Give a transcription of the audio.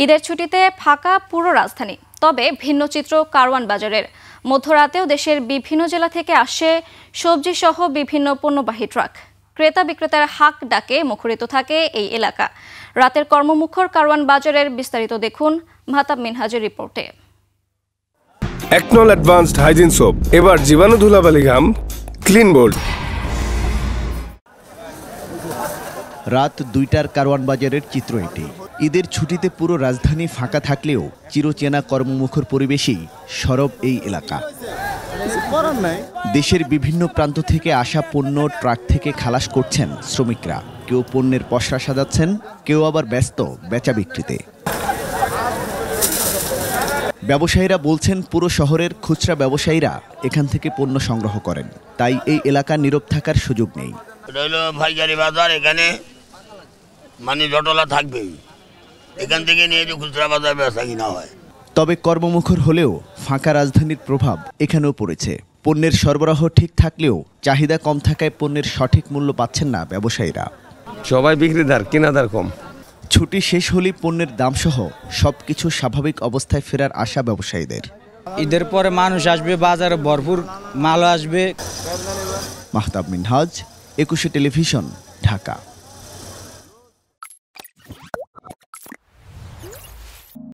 ঈদের ছুটিতে ফাঁকা পুরো রাজধানী, তবে ভিন্ন চিত্র কারওয়ান বাজারের। মধ্যরাতেও দেশের বিভিন্ন জেলা থেকে আসে সবজি সহ বিভিন্ন পণ্যবাহী ট্রাক। ক্রেতা বিক্রেতার হাক ডাকে মুখরিত থাকে এই এলাকা। রাতের কর্মমুখর কারওয়ান বাজারের বিস্তারিত দেখুন মাহতাব মিনহাজের রিপোর্টে। একনল অ্যাডভান্সড হাইজিন সোপ, এবার জীবাণু ধুলাবালি ঘাম ক্লিন বোল্ড। রাত ২টার কারওয়ান বাজারের চিত্র এটি। ঈদের ছুটিতে পুরো রাজধানী ফাঁকা থাকলেও চিরচেনা কর্মমুখর পরিবেশেই সরব এই এলাকা। দেশের বিভিন্ন প্রান্ত থেকে আসা পণ্য ট্রাক থেকে খালাস করছেন শ্রমিকরা। কেউ পণ্যের পসরা সাজাচ্ছেন, কেউ আবার ব্যস্ত বেচা বিক্রিতে। ব্যবসায়ীরা বলছেন, পুরো শহরের খুচরা ব্যবসায়ীরা এখান থেকে পণ্য সংগ্রহ করেন, তাই এই এলাকা নীরব থাকার সুযোগ নেই। ভাইজারি বাজার, এখানে মানে জটলা থাকবেই, এখান থেকে নিয়ে যে খুচরা বাজার বেচা কিনা হয়। তবে কর্মমুখর হলেও ফাঁকা রাজধানীর প্রভাব এখানেও পড়েছে। পণ্যের সরবরাহ ঠিক থাকলেও চাহিদা কম থাকায় পণ্যের সঠিক মূল্য পাচ্ছেন না ব্যবসায়ীরা। সবাই বিক্রিদার, কেনাদার কম। ছুটি শেষ হলেই পণ্যের দামসহ সবকিছু স্বাভাবিক অবস্থায় ফেরার আশা ব্যবসায়ীদের। ঈদের পরে মানুষ আসবে, বাজারে ভরপুর মালও আসবে। মাহতাব মিনহাজ, ২১ টেলিভিশন, ঢাকা।